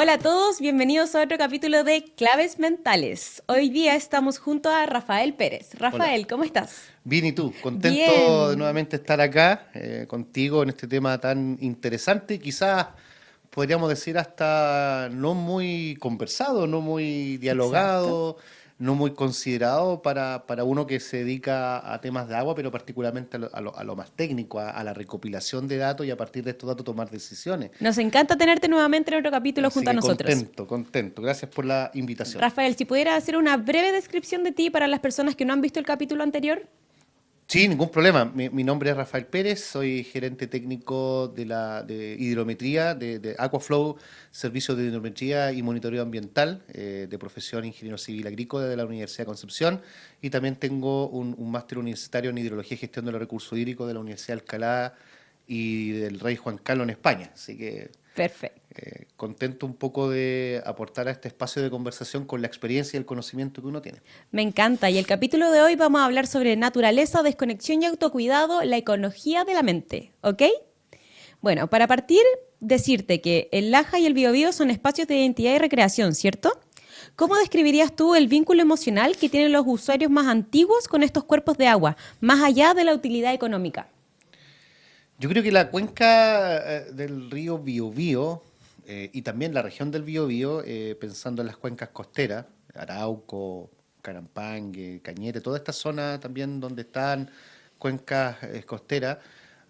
Hola a todos, bienvenidos a otro capítulo de Claves Mentales. Hoy día estamos junto a Rafael Pérez. Hola, Rafael, ¿cómo estás? bien, ¿y tú? Contento de Bien. nuevamente estar acá contigo en este tema tan interesante, quizás podríamos decir hasta no muy conversado, no muy Exacto. dialogado, no muy considerado para uno que se dedica a temas de agua, pero particularmente a lo más técnico, a la recopilación de datos y a partir de estos datos tomar decisiones. Nos encanta tenerte nuevamente en otro capítulo Así junto a que nosotros. contento, contento. Gracias por la invitación. Rafael, si pudiera hacer una breve descripción de ti para las personas que no han visto el capítulo anterior. Sí, ningún problema. Mi nombre es Rafael Pérez, soy gerente técnico de hidrometría, de Aquaflow, servicios de hidrometría y monitoreo ambiental, de profesión ingeniero civil agrícola de la Universidad de Concepción, y también tengo un máster universitario en hidrología y gestión de los recursos hídricos de la Universidad de Alcalá y del Rey Juan Carlos en España. Así que Perfecto. contento un poco de aportar a este espacio de conversación con la experiencia y el conocimiento que uno tiene. Me encanta. Y el capítulo de hoy vamos a hablar sobre naturaleza, desconexión y autocuidado, la ecología de la mente. ¿Ok? Bueno, para partir, decirte que el Laja y el Biobío son espacios de identidad y recreación, ¿cierto? ¿Cómo Sí. describirías tú el vínculo emocional que tienen los usuarios más antiguos con estos cuerpos de agua, más allá de la utilidad económica? Yo creo que la cuenca del río Biobío y también la región del Biobío, pensando en las cuencas costeras, Arauco, Carampangue, Cañete, toda esta zona también donde están cuencas costeras,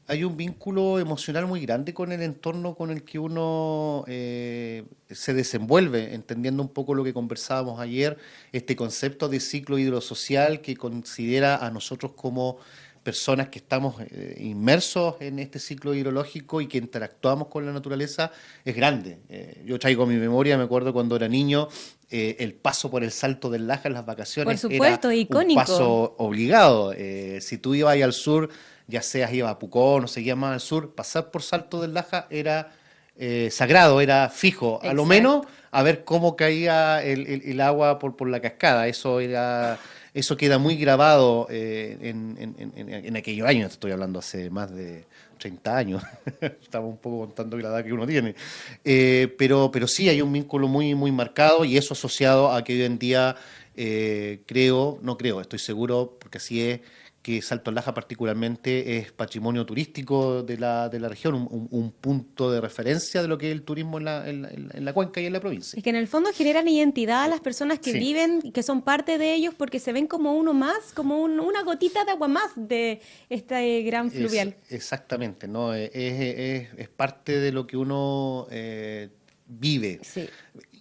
hay un vínculo emocional muy grande con el entorno con el que uno se desenvuelve, entendiendo un poco lo que conversábamos ayer, este concepto de ciclo hidrosocial que considera a nosotros como personas que estamos inmersos en este ciclo hidrológico y que interactuamos con la naturaleza es grande. Yo traigo mi memoria, me acuerdo cuando era niño, el paso por el Salto del Laja en las Por vacaciones era supuesto, un icónico. paso obligado. Si tú ibas ahí al sur, ya seas iba a Pucón o seguías más al sur, pasar por Salto del Laja era sagrado, era fijo, a lo menos Exacto. a ver cómo caía el agua por la cascada. Eso queda muy grabado en aquellos años, estoy hablando hace más de 30 años, estamos un poco contando la edad que uno tiene. Pero sí hay un vínculo muy, muy marcado y eso asociado a que hoy en día creo, no creo, estoy seguro, porque así es, que Salto Laja particularmente es patrimonio turístico de la región, un punto de referencia de lo que es el turismo en la cuenca y en la provincia. Es que en el fondo generan identidad a las personas que Sí, viven y que son parte de ellos porque se ven como uno más, como una gotita de agua más de este gran es fluvial. exactamente, ¿no? Es parte de lo que uno vive. Sí.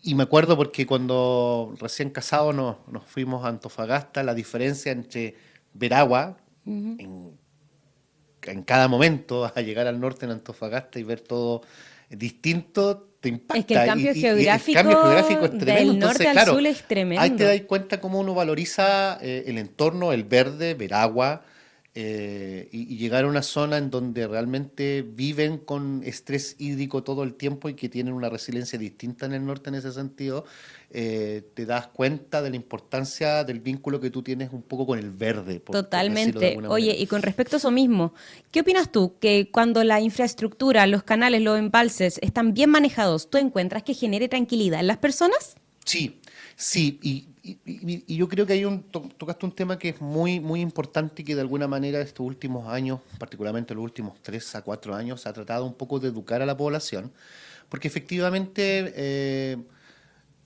Y me acuerdo porque cuando recién casados nos fuimos a Antofagasta, la diferencia entre ver agua Ujú. en, en cada momento, a llegar al norte en Antofagasta y ver todo distinto, te Es que el impacta. Y, cambio y el cambio geográfico geográfico es tremendo. del norte Entonces, al claro, sur es ahí te das tremendo. cuenta cómo uno valoriza el entorno, el verde, ver agua, y llegar a una zona en donde realmente viven con estrés hídrico todo el tiempo y que tienen una resiliencia distinta en el norte en ese sentido, te das cuenta de la importancia del vínculo que tú tienes un poco con el verde, por decirlo de Totalmente. alguna Oye, manera. y con respecto a eso mismo, ¿qué opinas tú? Que cuando la infraestructura, los canales, los embalses están bien manejados, ¿tú encuentras que genere tranquilidad en las personas? Sí, sí, y yo creo que tocaste un tema que es muy, muy importante y que de alguna manera estos últimos años, particularmente los últimos 3 a 4 años, se ha tratado un poco de educar a la población, porque efectivamente,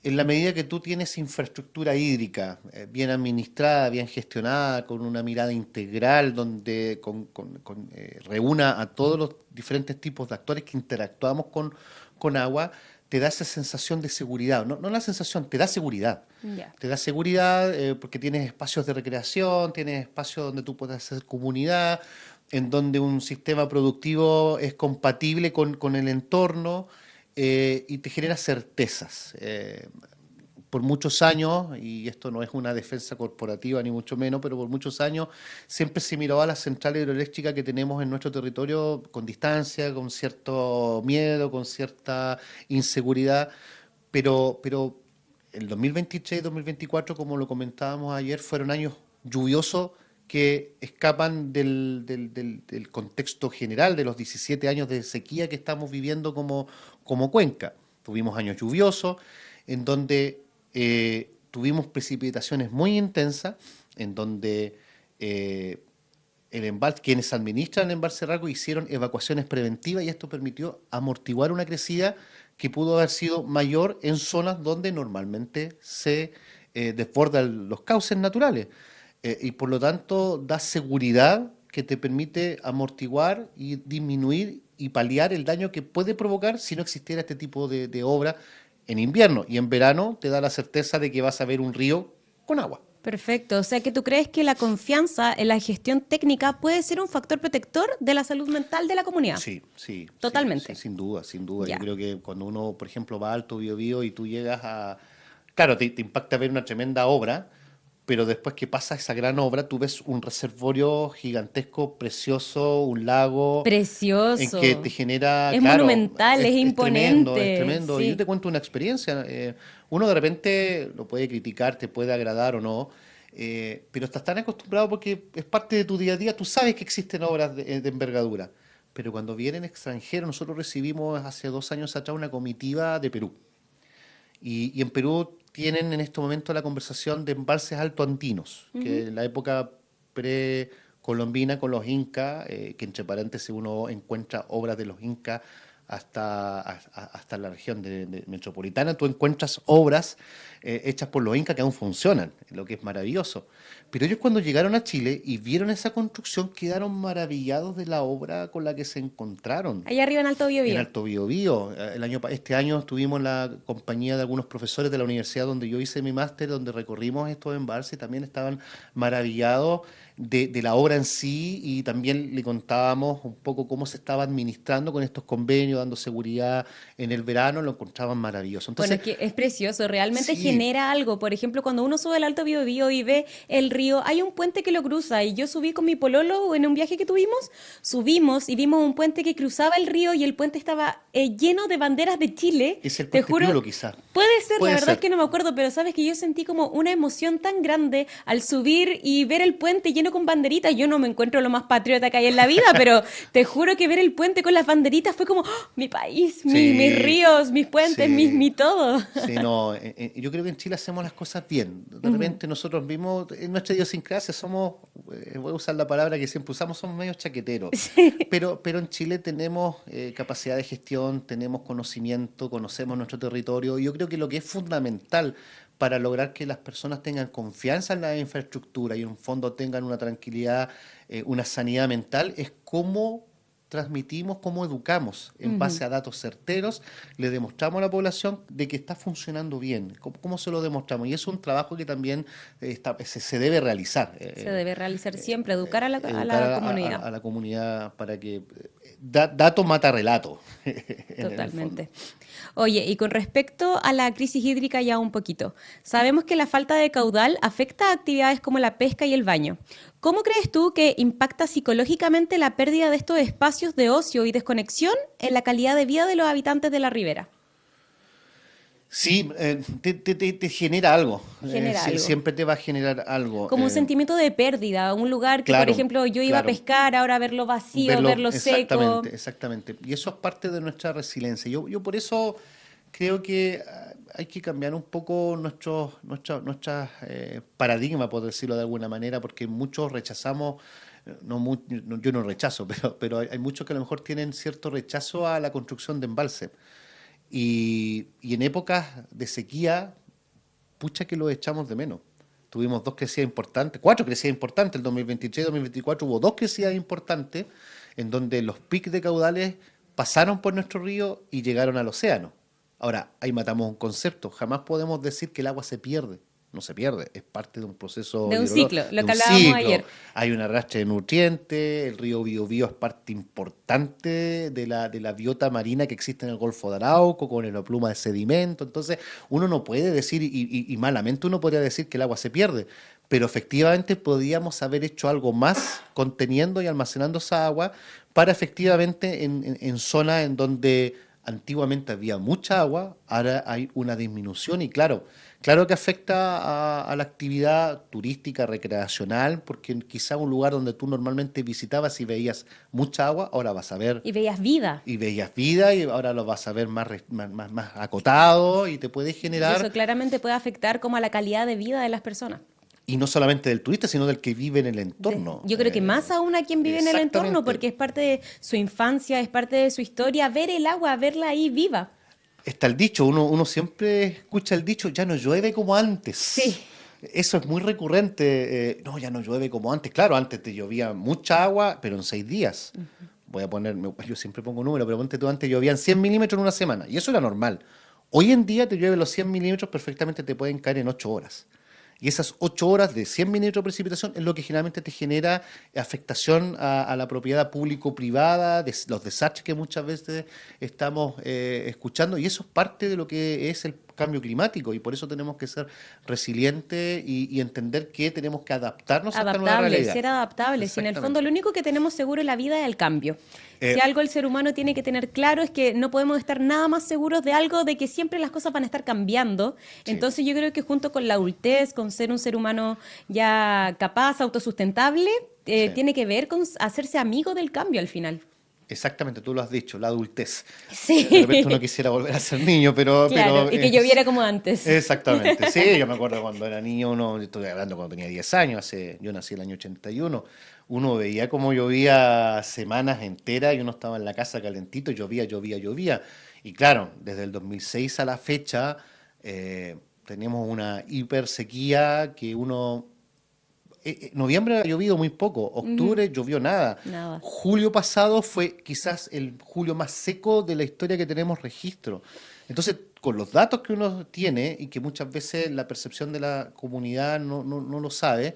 en la medida que tú tienes infraestructura hídrica bien administrada, bien gestionada, con una mirada integral donde reúna a todos los diferentes tipos de actores que interactuamos con agua, te da esa sensación de seguridad. No, no la sensación, te da seguridad. Ya. Te da seguridad porque tienes espacios de recreación, tienes espacios donde tú puedes hacer comunidad, en donde un sistema productivo es compatible con el entorno y te genera certezas. Por muchos años, y esto no es una defensa corporativa ni mucho menos, pero por muchos años siempre se miró a la central hidroeléctrica que tenemos en nuestro territorio con distancia, con cierto miedo, con cierta inseguridad, pero el 2023 y 2024, como lo comentábamos ayer, fueron años lluviosos que escapan del contexto general de los 17 años de sequía que estamos viviendo como cuenca. tuvimos años lluviosos, en donde tuvimos precipitaciones muy intensas, en donde quienes administran el embalse Raco hicieron evacuaciones preventivas y esto permitió amortiguar una crecida que pudo haber sido mayor en zonas donde normalmente se desbordan los cauces naturales. Y por lo tanto da seguridad que te permite amortiguar y disminuir y paliar el daño que puede provocar si no existiera este tipo de obra en invierno. Y en verano te da la certeza de que vas a ver un río con agua. Perfecto. O sea que tú crees que la confianza en la gestión técnica puede ser un factor protector de la salud mental de la comunidad. Sí, sí. Totalmente. Sí, sin duda, sin duda. Ya. Yo creo que cuando uno, por ejemplo, va a Alto Biobío y tú llegas a... Claro, te impacta ver una tremenda obra, pero después que pasa esa gran obra, tú ves un reservorio gigantesco, precioso, un lago, en que Precioso. te genera, Es claro, monumental, es tremendo, es imponente. tremendo. Y yo Sí. te cuento una experiencia. Uno de repente lo puede criticar, te puede agradar o no, pero estás tan acostumbrado porque es parte de tu día a día, tú sabes que existen obras de envergadura. Pero cuando vienen extranjeros, nosotros recibimos hace 2 años atrás una comitiva de Perú. Y en Perú tienen en este momento la conversación de embalses altoandinos, que en la época precolombina con los incas, que entre paréntesis uno encuentra obras de los incas hasta la región metropolitana, tú encuentras obras hechas por los incas que aún funcionan, lo que es maravilloso. Pero ellos cuando llegaron a Chile y vieron esa construcción quedaron maravillados de la obra con la que se encontraron. Allá arriba en Alto En Biobío. Alto Biobío. Este año estuvimos en la compañía de algunos profesores de la universidad donde yo hice mi máster, donde recorrimos estos embalses y también estaban maravillados de la obra en sí y también le contábamos un poco cómo se estaba administrando con estos convenios, dando seguridad en el verano, lo encontraban maravilloso. Bueno, Entonces, es que es precioso, realmente sí, genera algo. Por ejemplo, cuando uno sube al Alto Biobío y ve el río, hay un puente que lo cruza. Y yo subí con mi pololo en un viaje que tuvimos, subimos y vimos un puente que cruzaba el río y el puente estaba lleno de banderas de Chile. es el Te puente juro, Piulo quizás. puede ser, la Puede verdad es ser. que no me acuerdo, pero sabes que yo sentí como una emoción tan grande al subir y ver el puente lleno con banderitas. Yo no me encuentro lo más patriota que hay en la vida, pero te juro que ver el puente con las banderitas fue como ¡oh! Mi país, mis Sí, ríos, mis puentes, sí. mi todo. Sí, no, yo creo que en Chile hacemos las cosas bien. De Ujú. repente nosotros mismos, en nuestra idiosincrasia somos, voy a usar la palabra que siempre usamos, somos medio chaqueteros. Pero en Chile tenemos capacidad de gestión, tenemos conocimiento, conocemos nuestro territorio. Y yo creo que lo que es fundamental para lograr que las personas tengan confianza en la infraestructura y en un fondo tengan una tranquilidad, una sanidad mental, es cómo transmitimos, cómo educamos en Ujú. base a datos certeros, le demostramos a la población de que está funcionando bien. ¿Cómo se lo demostramos? Y es un trabajo que también se debe realizar. Se debe realizar siempre, educar a a Educar la comunidad. a la comunidad para que dato mata relato en el fondo. Totalmente. Oye, y con respecto a la crisis hídrica ya un poquito, sabemos que la falta de caudal afecta a actividades como la pesca y el baño. ¿Cómo crees tú que impacta psicológicamente la pérdida de estos espacios de ocio y desconexión en la calidad de vida de los habitantes de la ribera? Sí, te genera algo. Genera algo. Siempre te va a generar algo. Como un sentimiento de pérdida, un lugar que, por Claro, ejemplo, yo iba a claro. pescar, ahora verlo vacío, Verlo, verlo seco. exactamente, exactamente. Y eso es parte de nuestra resiliencia. Yo por eso creo que hay que cambiar un poco nuestra paradigma, por decirlo de alguna manera, porque muchos rechazamos, yo no rechazo, pero hay muchos que a lo mejor tienen cierto rechazo a la construcción de embalse. Y en épocas de sequía, pucha que lo echamos de menos. Tuvimos dos crecidas importantes, cuatro crecidas importantes, el 2023 y 2024 hubo dos crecidas importantes en donde los picos de caudales pasaron por nuestro río y llegaron al océano. Ahora, ahí matamos un concepto, jamás podemos decir que el agua se pierde, no se pierde, es parte de un proceso De un hidrológico, ciclo, de lo que un hablábamos ciclo, ayer. hay un arrastre de nutrientes, el río Biobío es parte importante de la biota marina que existe en el Golfo de Arauco, con la pluma de sedimento. Entonces, uno no puede decir, y malamente uno podría decir que el agua se pierde, pero efectivamente podíamos haber hecho algo más conteniendo y almacenando esa agua para efectivamente en zonas en donde antiguamente había mucha agua, ahora hay una disminución y claro que afecta a la actividad turística, recreacional, porque quizá un lugar donde tú normalmente visitabas y veías mucha agua, ahora vas a ver Y veías vida. y veías vida y ahora lo vas a ver más acotado y te puede Y generar, eso claramente puede afectar como a la calidad de vida de las personas. y no solamente del turista, sino del que vive en el entorno. Yo creo que más aún a quien vive en el entorno, Exactamente. porque es parte de su infancia, es parte de su historia, ver el agua, verla ahí viva. Está el dicho, uno siempre escucha el dicho, ya no llueve como Sí. antes. Eso es muy recurrente. No, ya no llueve como antes. Claro, antes te llovía mucha agua, pero en 6 días. Voy a poner, yo siempre pongo un número, pero ponte tú, antes llovían 100 milímetros en una semana, y eso era normal. Hoy en día te llueve los 100 milímetros, perfectamente te pueden caer en 8 horas. Y esas 8 horas de 100 milímetros de precipitación es lo que generalmente te genera afectación a la propiedad público-privada, los desastres que muchas veces estamos escuchando. Y eso es parte de lo que es el cambio climático. Y por eso tenemos que ser resilientes y entender que tenemos que adaptarnos a esta nueva Adaptables, realidad. ser adaptables. Y en el fondo lo único que tenemos seguro en la vida es el cambio. Si Eh, algo el ser humano tiene que tener claro es que no podemos estar nada más seguros de algo, de que siempre las cosas van a estar cambiando. Sí. Entonces yo creo que junto con la adultez, con ser un ser humano ya capaz, autosustentable, Sí. tiene que ver con hacerse amigo del cambio al final. Exactamente, tú lo has dicho, la adultez. Sí. De repente uno quisiera volver a ser niño, pero... Claro, pero y que lloviera como antes. Exactamente, sí, yo me acuerdo cuando era niño, estoy hablando cuando tenía 10 años, yo nací el año 81, uno veía cómo llovía semanas enteras y uno estaba en la casa calentito, y llovía. Y claro, desde el 2006 a la fecha tenemos una hiper sequía que noviembre ha llovido muy poco, octubre llovió nada. Nada. Julio pasado fue quizás el julio más seco de la historia que tenemos registro. Entonces, con los datos que uno tiene y que muchas veces la percepción de la comunidad no lo sabe,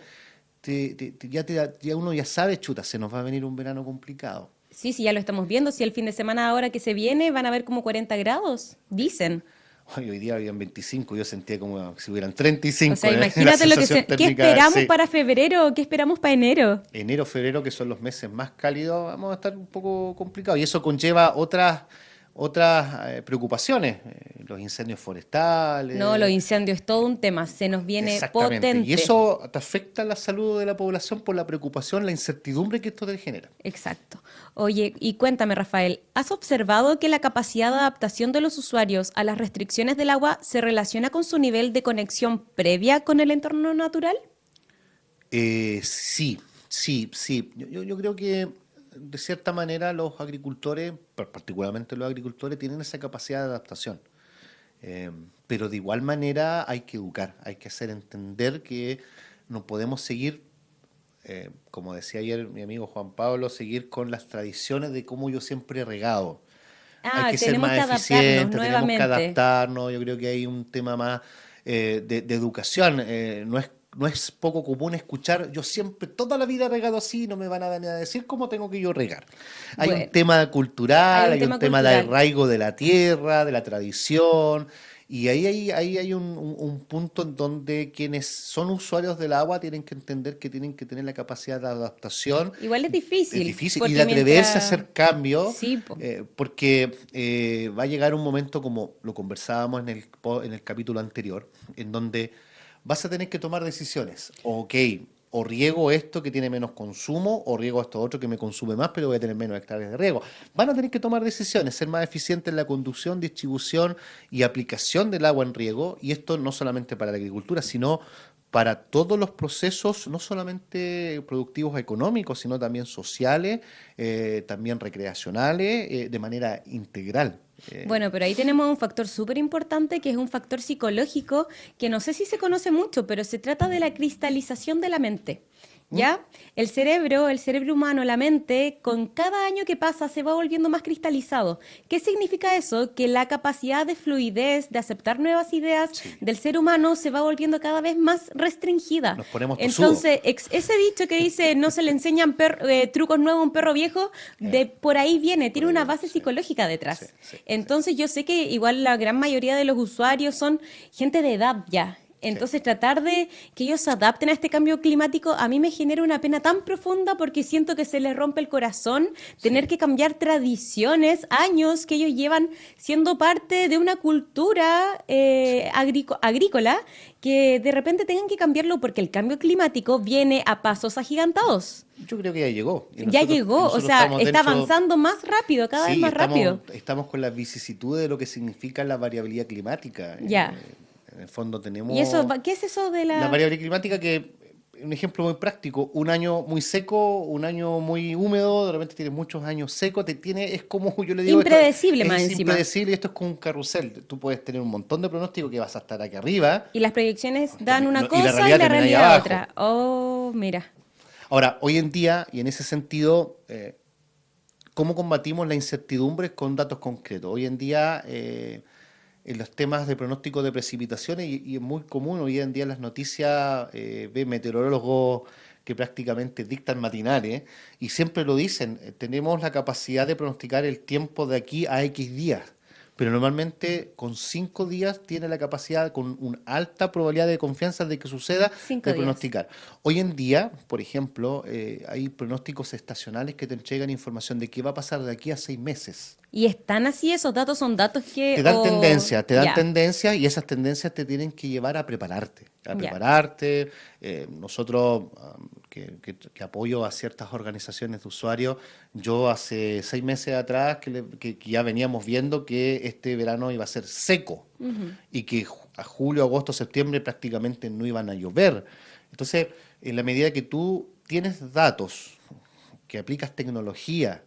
ya uno ya sabe, chuta, se nos va a venir un verano complicado. Sí, sí, ya lo estamos viendo. Si el fin de semana ahora que se viene van a haber como 40 grados, dicen. Hoy día habían 25, yo sentía como si hubieran 35. O sea, la imagínate lo que sensación ¿qué térmica, esperamos sí. para febrero? ¿Qué esperamos para enero? Enero, febrero, que son los meses más cálidos, vamos a estar un poco complicados. Y eso conlleva otras preocupaciones, los incendios forestales. No, los incendios es todo un tema, se nos viene Exactamente. potente. Y eso te afecta la salud de la población por la preocupación, la incertidumbre que esto te genera. Exacto. Oye, y cuéntame, Rafael, ¿has observado que la capacidad de adaptación de los usuarios a las restricciones del agua se relaciona con su nivel de conexión previa con el entorno natural? Sí. Yo creo que de cierta manera los agricultores, particularmente los agricultores, tienen esa capacidad de adaptación. Pero de igual manera hay que educar, hay que hacer entender que no podemos seguir, como decía ayer mi amigo Juan Pablo, seguir con las tradiciones de cómo yo siempre he regado. Hay que ser tenemos más que adaptarnos eficientes, tenemos que nuevamente. adaptarnos. Yo creo que hay un tema más de educación. No es poco común escuchar, yo siempre, toda la vida he regado así, no me van a venir a decir cómo tengo que yo regar. Hay Bueno, un tema cultural, hay un hay un tema tema de cultural. arraigo de la tierra, de la tradición, y ahí hay un punto en donde quienes son usuarios del agua tienen que entender que tienen que tener la capacidad de adaptación. Igual es Es difícil. difícil y Porque de atreverse a mientras... hacer cambios, Sí, po. porque va a llegar un momento, como lo conversábamos en el capítulo anterior, en donde vas a tener que tomar decisiones. Ok, o riego esto que tiene menos consumo, o riego esto otro que me consume más, pero voy a tener menos hectáreas de riego. Van a tener que tomar decisiones, ser más eficientes en la conducción, distribución y aplicación del agua en riego, y esto no solamente para la agricultura, sino para todos los procesos, no solamente productivos económicos, sino también sociales, también recreacionales, de manera integral. Bueno, pero ahí tenemos un factor súper importante que es un factor psicológico que no sé si se conoce mucho, pero se trata de la cristalización de la mente. ¿Ya? El cerebro humano, la mente, con cada año que pasa se va volviendo más cristalizado. ¿Qué significa eso? Que la capacidad de fluidez, de aceptar nuevas ideas Sí. del ser humano se va volviendo cada vez más restringida. Nos ponemos tosudos. Entonces, ese dicho que dice no se le enseñan trucos nuevos a un perro viejo, de por ahí viene, tiene Por ahí una viene, base sí. psicológica detrás. Sí. Entonces yo sé que igual la gran mayoría de los usuarios son gente de edad ya, Entonces, tratar de que ellos se adapten a este cambio climático, a mí me genera una pena tan profunda porque siento que se les rompe el corazón tener Sí. que cambiar tradiciones, años que ellos llevan siendo parte de una cultura Sí. agrícola, que de repente tengan que cambiarlo porque el cambio climático viene a pasos agigantados. Yo creo que ya llegó. Ya Y llegó, o nosotros sea, estamos está dentro. avanzando más rápido, cada vez Sí, más rápido. estamos con las vicisitudes de lo que significa la variabilidad climática. Ya. En el fondo ¿Y eso, tenemos qué es eso de la la variabilidad climática que, un ejemplo muy práctico, un año muy seco, un año muy húmedo, de repente tienes muchos años secos, es como, yo le digo, esto impredecible más es encima? impredecible y esto es como un carrusel. Tú puedes tener un montón de pronósticos que vas a estar aquí arriba Y las proyecciones dan una y la cosa y realidad la termina ahí realidad abajo. otra. Oh, mira. Ahora, hoy en día, y en ese sentido, ¿cómo combatimos la incertidumbre con datos concretos? Hoy en día, en los temas de pronóstico de precipitaciones, y es muy común hoy en día en las noticias, ve meteorólogos que prácticamente dictan matinales, y siempre lo dicen, tenemos la capacidad de pronosticar el tiempo de aquí a X días. Pero normalmente con 5 días tiene la capacidad, con una alta probabilidad de confianza de que suceda, Cinco de días. pronosticar. Hoy en día, por ejemplo, hay pronósticos estacionales que te entregan información de qué va a pasar de aquí a 6 meses. ¿Y están así esos datos? ¿Son datos que... Te dan ya, tendencias y esas tendencias te tienen que llevar a prepararte. A ya. prepararte. Nosotros, que apoyo a ciertas organizaciones de usuarios, yo hace 6 meses atrás que ya veníamos viendo que este verano iba a ser seco Ujú. y que a julio, agosto, septiembre prácticamente no iban a llover. Entonces, en la medida que tú tienes datos, que aplicas tecnología,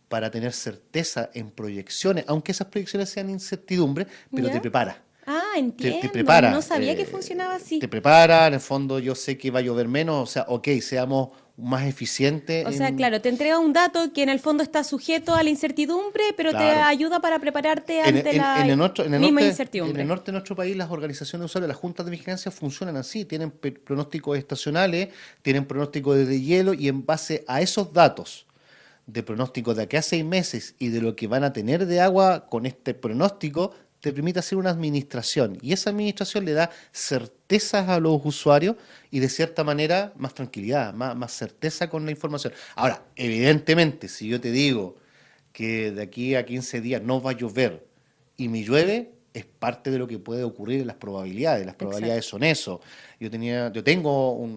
para tener certeza en proyecciones, aunque esas proyecciones sean incertidumbre, pero te ¿Ya? prepara. Ah, Te entiendo. No prepara, sabía que funcionaba te así. prepara, en el fondo yo sé que va a llover menos, o sea, ok, seamos más eficientes O sea, en, claro, te entrega un dato que en el fondo está sujeto a la incertidumbre, pero te claro, ayuda para prepararte En, ante en- la en el norte, misma en el incertidumbre. norte de nuestro país, las organizaciones de usuarios, las juntas de vigilancia funcionan así, tienen pronósticos estacionales, tienen pronósticos de hielo y en base a esos datos de pronóstico de aquí a 6 meses y de lo que van a tener de agua con este pronóstico, te permite hacer una administración. Y esa administración le da certezas a los usuarios y de cierta manera más tranquilidad, más certeza con la información. Ahora, evidentemente, si yo te digo que de aquí a 15 días no va a llover y me llueve, es parte de lo que puede ocurrir en las probabilidades. Las probabilidades Exacto. son eso. Yo tengo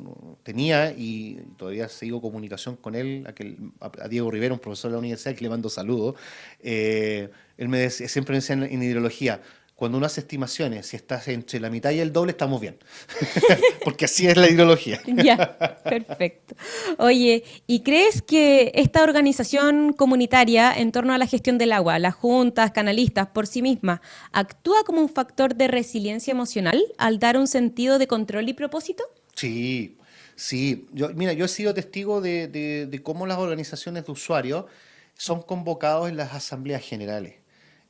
tenía y todavía sigo comunicación con él, a Diego Rivera, un profesor de la universidad, que le mando saludos. Él siempre me decía en hidrología, cuando uno hace estimaciones, si estás entre la mitad y el doble, estamos bien. Porque así es la hidrología. Ya, perfecto. Oye, ¿y crees que esta organización comunitaria en torno a la gestión del agua, las juntas, canalistas, por sí misma, actúa como un factor de resiliencia emocional al dar un sentido de control y propósito? Sí, sí. Mira, yo he sido testigo de cómo las organizaciones de usuarios son convocados en las asambleas generales,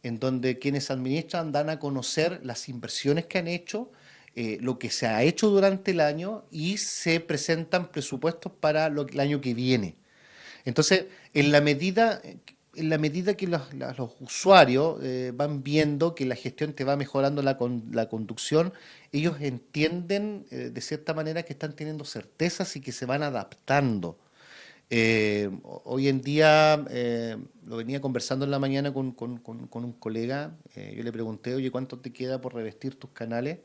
en donde quienes administran dan a conocer las inversiones que han hecho, lo que se ha hecho durante el año y se presentan presupuestos para el año que viene. Entonces, en la medida que los usuarios van viendo que la gestión te va mejorando la conducción, ellos entienden de cierta manera que están teniendo certezas y que se van adaptando. Hoy en día, lo venía conversando en la mañana con un colega, yo le pregunté, oye, ¿cuánto te queda por revestir tus canales?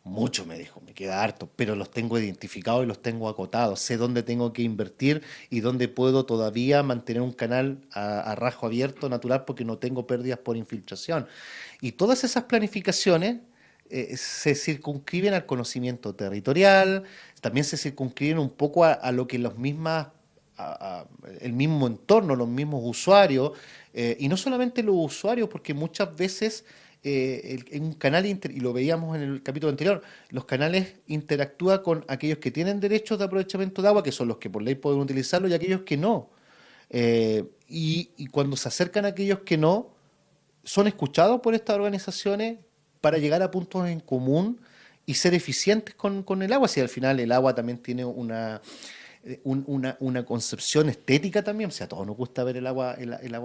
Mucho, me dijo, me queda harto, pero los tengo identificados y los tengo acotados. Sé dónde tengo que invertir y dónde puedo todavía mantener un canal a rajo abierto natural porque no tengo pérdidas por infiltración. Y todas esas planificaciones se circunscriben al conocimiento territorial, también se circunscriben un poco a lo que el mismo entorno, los mismos usuarios, y no solamente los usuarios, porque muchas veces en un canal, y lo veíamos en el capítulo anterior, los canales interactúan con aquellos que tienen derechos de aprovechamiento de agua, que son los que por ley pueden utilizarlo, y aquellos que no. Y cuando se acercan a aquellos que no, son escuchados por estas organizaciones para llegar a puntos en común y ser eficientes con el agua, si al final el agua también tiene una concepción estética también. O sea, a todos nos gusta ver el agua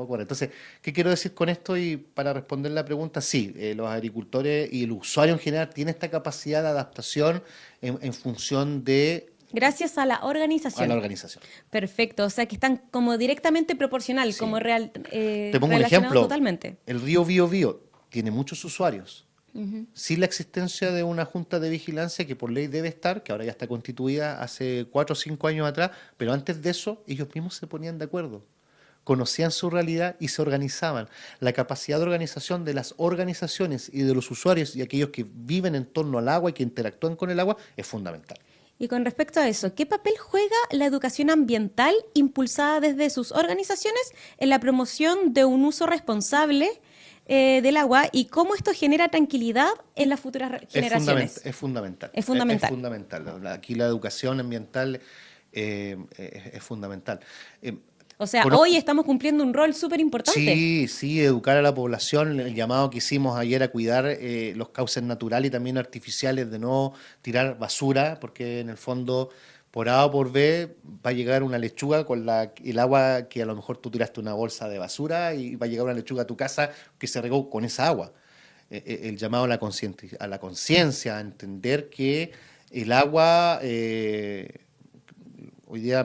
correr. Entonces, ¿qué quiero decir con esto? Y para responder la pregunta, sí, los agricultores y el usuario en general tiene esta capacidad de adaptación en función de Gracias a la a la organización. organización. Perfecto, o sea que están como directamente proporcional, Sí. como Te pongo un relacionados ejemplo. totalmente. El río Biobío tiene muchos usuarios. Sin la existencia de una junta de vigilancia que por ley debe estar, que ahora ya está constituida hace 4 o 5 años atrás, pero antes de eso ellos mismos se ponían de acuerdo, conocían su realidad y se organizaban. La capacidad de organización de las organizaciones y de los usuarios y aquellos que viven en torno al agua y que interactúan con el agua es fundamental. Y con respecto a eso, ¿qué papel juega la educación ambiental impulsada desde sus organizaciones en la promoción de un uso responsable del agua y cómo esto genera tranquilidad en las futuras generaciones? Es fundamental. Es fundamental. Es fundamental. Aquí la educación ambiental es fundamental. O sea, Conozco- hoy estamos cumpliendo un rol súper importante. Sí, sí, educar a la población, el llamado que hicimos ayer a cuidar los cauces naturales y también artificiales de no tirar basura, porque en el fondo, por A o por B, va a llegar una lechuga con el agua que a lo mejor tú tiraste una bolsa de basura y va a llegar una lechuga a tu casa que se regó con esa agua. El llamado a la conciencia, a entender que el agua... hoy día,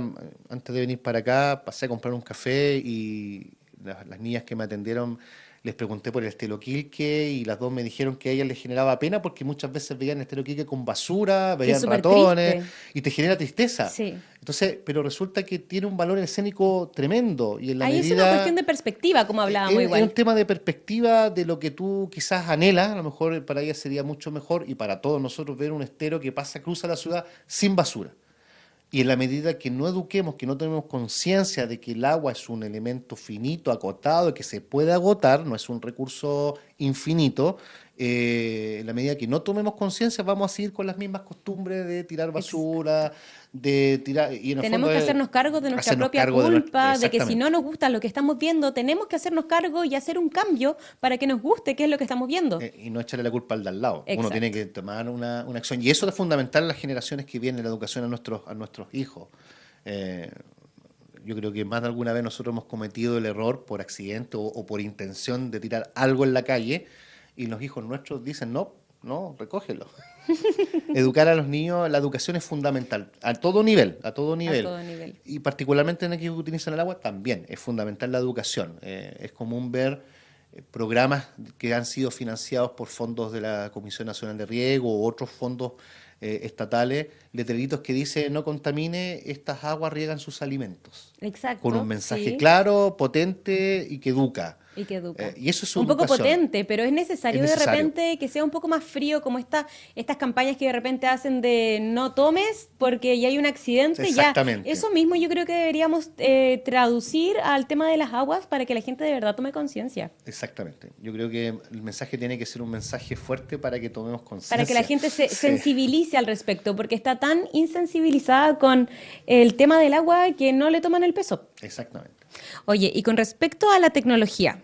antes de venir para acá, pasé a comprar un café y las niñas que me atendieron les pregunté por el Estelo Quilque y las dos me dijeron que a ellas les generaba pena porque muchas veces veían el Estelo Quilque con basura, Que es veían súper ratones triste. y te genera tristeza. Sí. Entonces, pero resulta que tiene un valor escénico tremendo y en la Ahí es una medida... cuestión de perspectiva, como hablábamos Es un igual. tema de perspectiva de lo que tú quizás anhelas, a lo mejor para ella sería mucho mejor y para todos nosotros ver un estero que pasa, cruza la ciudad sin basura. Y en la medida que no eduquemos, que no tenemos conciencia de que el agua es un elemento finito, acotado, y que se puede agotar, no es un recurso infinito, en la medida que no tomemos conciencia vamos a seguir con las mismas costumbres de tirar Ex- basura, de tirar... Y en el Tenemos fondo que es hacernos cargo de nuestra hacernos propia cargo de culpa, de que si exactamente. no nos gusta lo que estamos viendo, tenemos que hacernos cargo y hacer un cambio para que nos guste qué es lo que estamos viendo. Y no echarle la culpa al de al lado. Uno tiene Exacto. que tomar una acción. Y eso es fundamental en las generaciones que vienen, la educación a nuestros hijos. Eh, yo creo que más de alguna vez nosotros hemos cometido el error por accidente o por intención de tirar algo en la calle y los hijos nuestros dicen, no, no, recógelo. Educar a los niños, la educación es fundamental, a todo nivel, a todo A nivel. todo nivel. Y particularmente en aquellos que utilizan el agua, también es fundamental la educación. Es común ver programas que han sido financiados por fondos de la Comisión Nacional de Riego u otros fondos estatales, letreritos que dice no contamine, estas aguas riegan sus alimentos. Con un Exacto, mensaje sí. claro, potente y que educa. Y que educa. Y eso es Un poco educación. potente, pero es Es necesario de necesario. repente que sea un poco más frío, como estas campañas que de repente hacen de no tomes porque ya hay un accidente. Ya, Exactamente. eso mismo yo creo que deberíamos traducir al tema de las aguas para que la gente de verdad tome conciencia. Exactamente. Yo creo que el mensaje tiene que ser un mensaje fuerte para que tomemos conciencia. Para que la gente se Sí, sensibilice al respecto, porque está tan insensibilizada con el tema del agua que no le toman el peso. exactamente. Oye, y con respecto a la tecnología,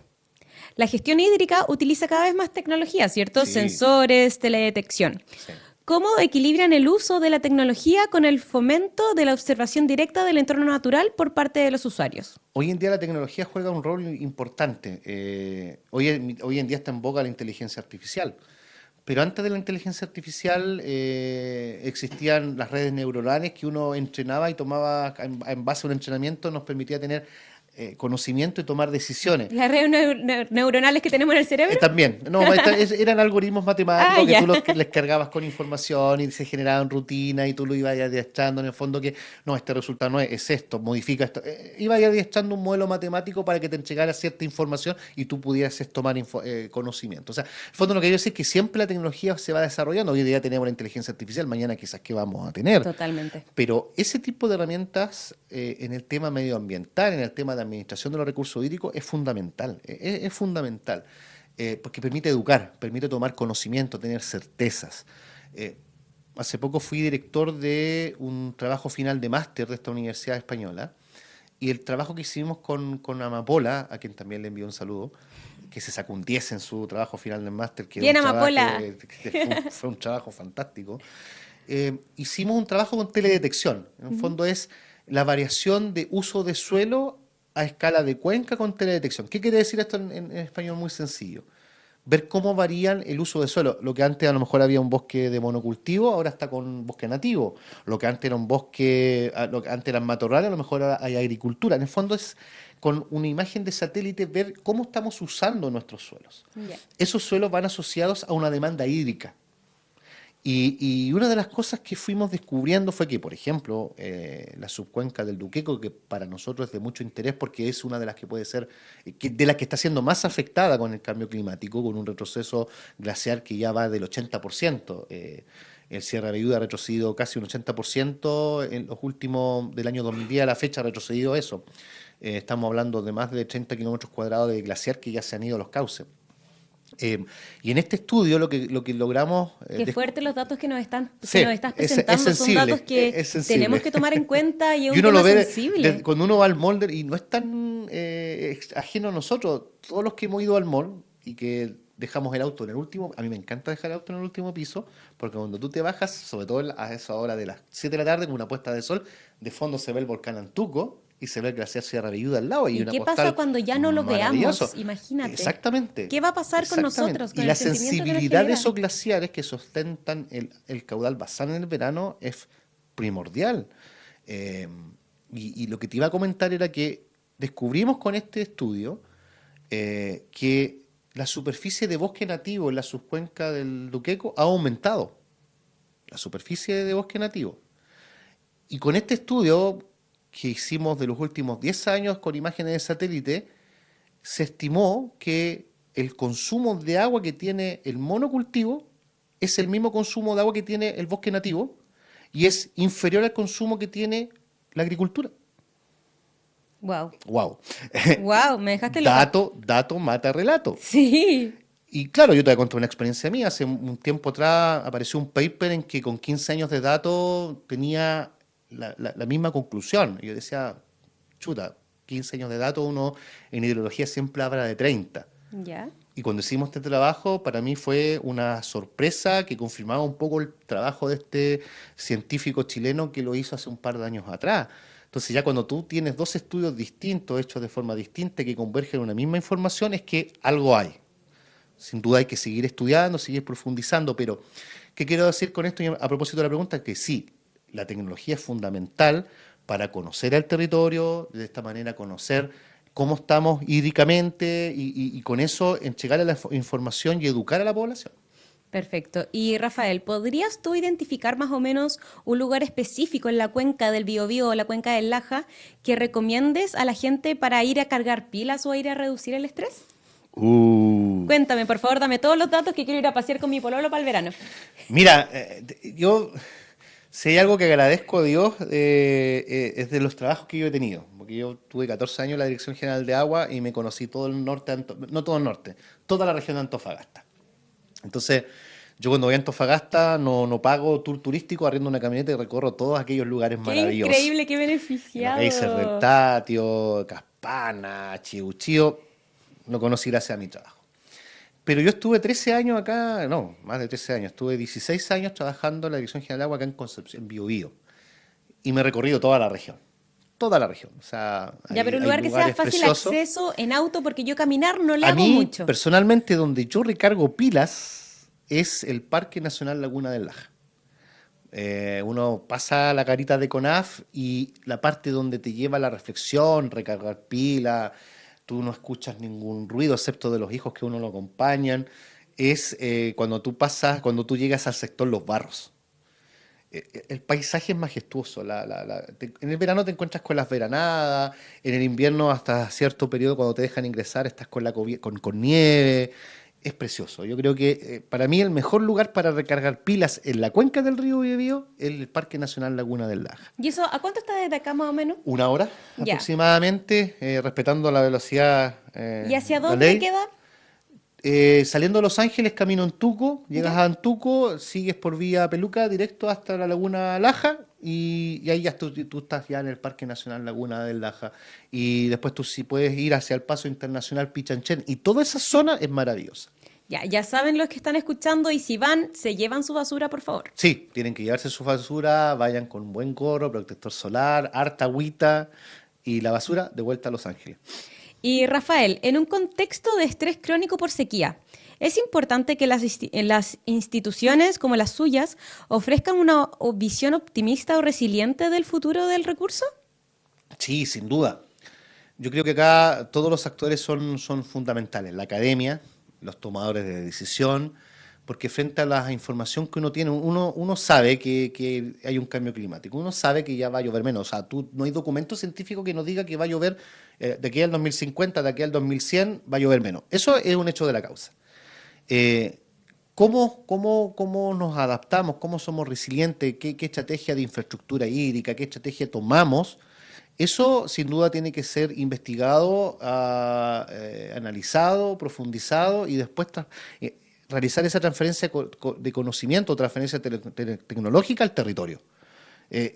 la gestión hídrica utiliza cada vez más tecnología, ¿cierto? Sí. Sensores, teledetección. Sí. ¿Cómo equilibran el uso de la tecnología con el fomento de la observación directa del entorno natural por parte de los usuarios? Hoy en día la tecnología juega un rol importante. Hoy en día está en boga la inteligencia artificial. Pero antes de la inteligencia artificial existían las redes neuronales que uno entrenaba y tomaba en base a un entrenamiento, nos permitía tener conocimiento y tomar decisiones. Las redes neuronales que tenemos en el cerebro. También, no, eran algoritmos matemáticos Ah, que ya. tú les cargabas con información y se generaban rutinas y tú lo ibas adiestrando en el fondo que, no, este resultado no es esto, modifica esto. Ibas adiestrando un modelo matemático para que te entregara cierta información y tú pudieras tomar conocimiento. O sea, en el fondo lo que yo sé es que siempre la tecnología se va desarrollando. Hoy día tenemos la inteligencia artificial, mañana quizás que vamos a tener. Totalmente. Pero ese tipo de herramientas en el tema medioambiental, en el tema de administración de los recursos hídricos, es fundamental. Es fundamental. Porque permite educar, permite tomar conocimiento, tener certezas. Hace poco fui director de un trabajo final de máster de esta universidad española y el trabajo que hicimos con Amapola, a quien también le envío un saludo, que se sacó un 10 en su trabajo final de máster, que Bien, un trabajo, Amapola. fue un trabajo fantástico. Hicimos un trabajo con teledetección. En el fondo es la variación de uso de suelo a escala de cuenca con teledetección. ¿Qué quiere decir esto en español muy sencillo? Ver cómo varían el uso de suelo. Lo que antes a lo mejor había un bosque de monocultivo, ahora está con bosque nativo. Lo que antes era un bosque, lo que antes eran matorrales, a lo mejor ahora hay agricultura. En el fondo es con una imagen de satélite ver cómo estamos usando nuestros suelos. Ya. Esos suelos van asociados a una demanda hídrica. Y una de las cosas que fuimos descubriendo fue que, por ejemplo, la subcuenca del Duqueco, que para nosotros es de mucho interés porque es una de las que puede ser, de las que está siendo más afectada con el cambio climático, con un retroceso glaciar que ya va del 80%. El Sierra Belluda ha retrocedido casi un 80% en los últimos, del año 2010 a la fecha ha retrocedido eso. Estamos hablando de más de 30 kilómetros cuadrados de glaciar que ya se han ido a los cauces. Y en este estudio lo que logramos... Qué fuerte los datos que nos están, sí, que nos estás presentando. Son sensible, datos que es sensible. tenemos que tomar en cuenta y es Y un uno lo tema ve sensible. cuando uno va al mall y no es tan ajeno a nosotros. Todos los que hemos ido al mall y que dejamos el auto en el último, a mí me encanta dejar el auto en el último piso, porque cuando tú te bajas, sobre todo a esa hora de las 7 de la tarde, con una puesta de sol, de fondo se ve el volcán Antuco y se ve el glaciar Sierra Belluda al lado. Y ¿Y una qué postal pasa cuando ya no lo maravilloso. veamos? Imagínate. Exactamente. ¿Qué va a pasar con Exactamente. nosotros? Con Y el la sentimiento que nos sensibilidad de genera? esos glaciares que sustentan el caudal basal en el verano es primordial. Eh, y lo que te iba a comentar era que descubrimos con este estudio que la superficie de bosque nativo en la subcuenca del Duqueco ha aumentado. La superficie de bosque nativo. Y con este estudio que hicimos de los últimos 10 años con imágenes de satélite, se estimó que el consumo de agua que tiene el monocultivo es el mismo consumo de agua que tiene el bosque nativo y es inferior al consumo que tiene la agricultura. Wow. Wow. Wow, me dejaste loca. Dato mata relato. Sí. Y claro, yo te voy a contar una experiencia mía. Hace un tiempo atrás apareció un paper en que con 15 años de datos tenía la misma conclusión. Y yo decía, chuta, 15 años de datos, uno en hidrología siempre habla de 30. Ya. Y cuando hicimos este trabajo, para mí fue una sorpresa que confirmaba un poco el trabajo de este científico chileno que lo hizo hace un par de años atrás. Entonces ya cuando tú tienes dos estudios distintos, hechos de forma distinta, que convergen en una misma información, es que algo hay. Sin duda hay que seguir estudiando, seguir profundizando, pero ¿qué quiero decir con esto? Y a propósito de la pregunta, que sí, la tecnología es fundamental para conocer el territorio, de esta manera conocer cómo estamos hídricamente y con eso entregar la información y educar a la población. Perfecto. Y Rafael, ¿podrías tú identificar más o menos un lugar específico en la cuenca del Biobío o la cuenca del Laja que recomiendes a la gente para ir a cargar pilas o a ir a reducir el estrés? Cuéntame, por favor, dame todos los datos que quiero ir a pasear con mi pololo para el verano. Mira, yo si hay algo que agradezco a Dios es de los trabajos que yo he tenido, porque yo tuve 14 años en la Dirección General de Agua y me conocí todo el norte, no todo el norte, toda la región de Antofagasta. Entonces, yo cuando voy a Antofagasta no pago tour turístico, arriendo una camioneta y recorro todos aquellos lugares Qué maravillosos. increíble, qué Los beneficiado. geysers del Tatio, Caspana, Chiuchío, lo conocí gracias a mi trabajo. Pero yo estuve 13 años acá, no, más de 13 años, estuve 16 años trabajando en la Dirección General de Agua acá en Concepción, en Biobío. Y me he recorrido toda la región. Toda la región. O sea, Ya, pero un hay lugar que sea lugares fácil preciosos. acceso en auto, porque yo caminar no le A hago mí, mucho. personalmente, donde yo recargo pilas es el Parque Nacional Laguna del Laja. Uno pasa la carita de CONAF y la parte donde te lleva la reflexión, recargar pilas, tú no escuchas ningún ruido excepto de los hijos que uno lo acompañan, es cuando cuando tú llegas al sector Los Barros. El paisaje es majestuoso. En el verano te encuentras con las veranadas, en el invierno hasta cierto periodo cuando te dejan ingresar estás con con nieve. Es precioso. Yo creo que para mí el mejor lugar para recargar pilas en la cuenca del río Biobío es el Parque Nacional Laguna del Laja. ¿Y eso a cuánto está desde acá más o menos? Una hora Ya. aproximadamente, respetando la velocidad, ¿Y hacia la dónde ley. queda? Saliendo de Los Ángeles, camino a Antuco, llegas Ya. a Antuco, sigues por vía Peluca directo hasta la Laguna Laja y ahí ya tú estás ya en el Parque Nacional Laguna del Laja. Y después tú sí puedes ir hacia el Paso Internacional Pichanchén y toda esa zona es maravillosa. Ya saben los que están escuchando y si van, se llevan su basura, por favor. Sí, tienen que llevarse su basura, vayan con un buen gorro, protector solar, harta agüita y la basura de vuelta a Los Ángeles. Y Rafael, en un contexto de estrés crónico por sequía, ¿es importante que las instituciones como las suyas ofrezcan una visión optimista o resiliente del futuro del recurso? Sí, sin duda. Yo creo que acá todos los actores son fundamentales. La academia, los tomadores de decisión, porque frente a la información que uno tiene, uno sabe que hay un cambio climático, uno sabe que ya va a llover menos. O sea, no hay documento científico que nos diga que va a llover de aquí al 2050, de aquí al 2100, va a llover menos. Eso es un hecho de la causa. Eh, ¿Cómo nos adaptamos? ¿Cómo somos resilientes? ¿Qué estrategia de infraestructura hídrica? ¿Qué estrategia tomamos? Eso sin duda tiene que ser investigado, analizado, profundizado y después realizar esa transferencia de conocimiento, transferencia tecnológica al territorio.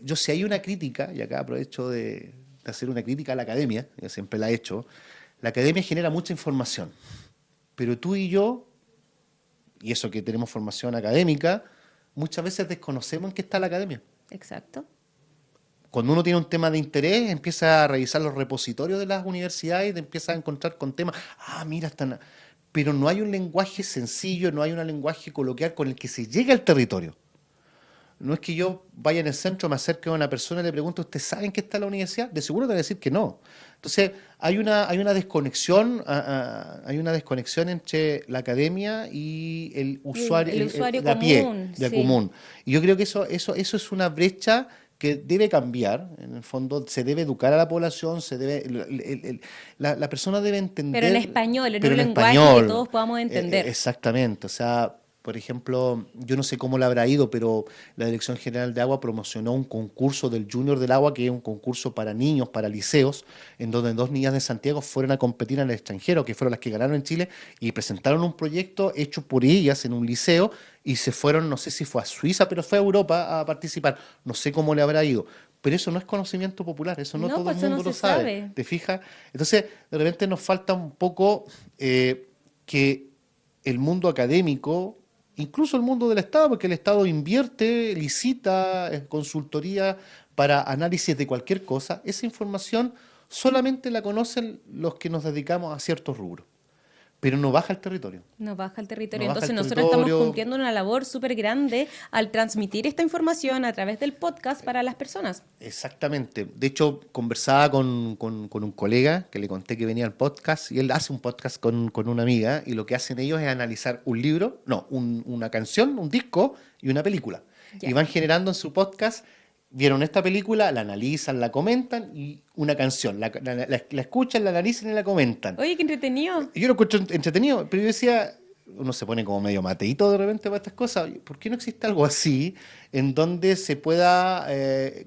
Yo si hay una crítica, y acá aprovecho de hacer una crítica a la academia, yo siempre la he hecho, la academia genera mucha información, pero tú y yo, y eso que tenemos formación académica, muchas veces desconocemos en qué está la academia. Exacto. Cuando uno tiene un tema de interés, empieza a revisar los repositorios de las universidades y te empieza a encontrar con temas, mira, están... Pero no hay un lenguaje sencillo, no hay un lenguaje coloquial con el que se llegue al territorio. No es que yo vaya en el centro, me acerque a una persona y le pregunto, ¿usted sabe en qué está la universidad? De seguro te va a decir que no. Entonces, hay una desconexión, hay una desconexión entre la academia y el usuario, El usuario de a pie, común, de sí. común. Y yo creo que eso es una brecha que debe cambiar. En el fondo, se debe educar a la población, la persona debe entender. Pero en español, en Pero un en lenguaje que español. todos podamos entender. Exactamente. O sea, por ejemplo, yo no sé cómo le habrá ido, pero la Dirección General de Agua promocionó un concurso del Junior del Agua, que es un concurso para niños, para liceos, en donde dos niñas de Santiago fueron a competir en el extranjero, que fueron las que ganaron en Chile, y presentaron un proyecto hecho por ellas en un liceo, y se fueron, no sé si fue a Suiza, pero fue a Europa a participar. No sé cómo le habrá ido. Pero eso no es conocimiento popular, eso no No, todo el pues eso no mundo lo se sabe. sabe. ¿Te fijas? Entonces, de repente nos falta un poco que el mundo académico, incluso el mundo del Estado, porque el Estado invierte, licita, consultoría para análisis de cualquier cosa, esa información solamente la conocen los que nos dedicamos a ciertos rubros, pero no baja al territorio. Nos baja el territorio. No baja Entonces al nosotros estamos territorio. cumpliendo una labor súper grande al transmitir esta información a través del podcast para las personas. Exactamente. De hecho, conversaba con un colega que le conté que venía al podcast y él hace un podcast con una amiga y lo que hacen ellos es analizar un libro, no, una canción, un disco y una película. Ya. Y van generando en su podcast, vieron esta película, la analizan, la comentan y una canción, la escuchan, la analizan y la comentan. Oye, qué entretenido. Yo lo encuentro entretenido, pero yo decía, uno se pone como medio mateíto de repente para estas cosas. ¿Por qué no existe algo así en donde se pueda,